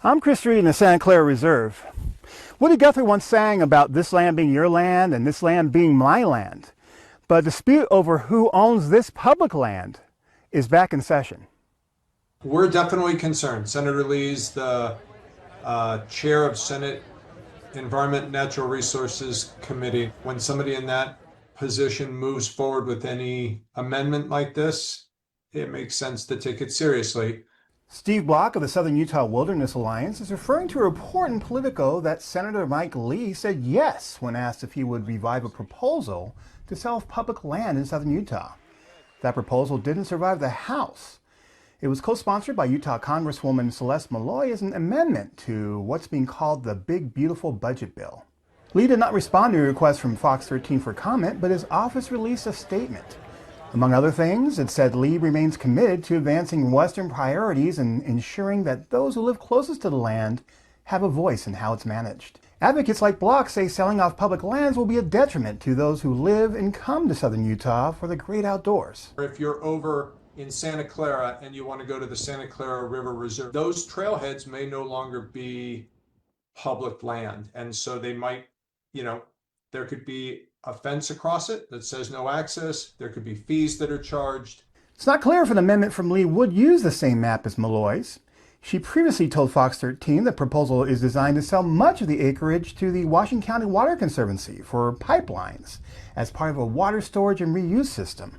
I'm Chris Reed in the Santa Clara Reserve. Woody Guthrie once sang about this land being your land and this land being my land. But a dispute over who owns this public land is back in session. We're definitely concerned. Senator Lee's the chair of Senate Environment and Natural Resources Committee. When somebody in that position moves forward with any amendment like this, it makes sense to take it seriously. Steve Block of the Southern Utah Wilderness Alliance is referring to a report in Politico that Senator Mike Lee said yes when asked if he would revive a proposal to sell public land in southern Utah. That proposal didn't survive the House. It was co-sponsored by Utah Congresswoman Celeste Malloy as an amendment to what's being called the Big Beautiful Budget Bill. Lee did not respond to a request from Fox 13 for comment, but his office released a statement. Among other things, it said Lee remains committed to advancing Western priorities and ensuring that those who live closest to the land have a voice in how it's managed. Advocates like Block say selling off public lands will be a detriment to those who live and come to southern Utah for the great outdoors. If you're over in Santa Clara and you want to go to the Santa Clara River Reserve, those trailheads may no longer be public land. And so they might, there could be a fence across it that says no access. There could be fees that are charged. It's not clear if an amendment from Lee would use the same map as Malloy's. She previously told Fox 13 the proposal is designed to sell much of the acreage to the Washington County Water Conservancy for pipelines as part of a water storage and reuse system.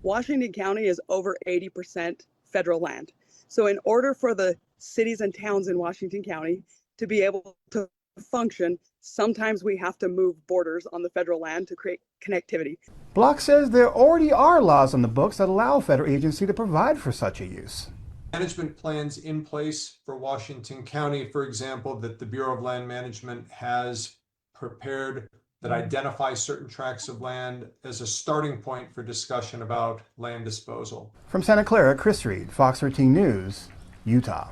Washington County is over 80% federal land. So in order for the cities and towns in Washington County to be able to function, sometimes we have to move borders on the federal land to create connectivity. Block says there already are laws on the books that allow a federal agency to provide for such a use. Management plans in place for Washington County, for example, that the Bureau of Land Management has prepared that identify certain tracts of land as a starting point for discussion about land disposal. From Santa Clara, Chris Reed, Fox 13 News, Utah.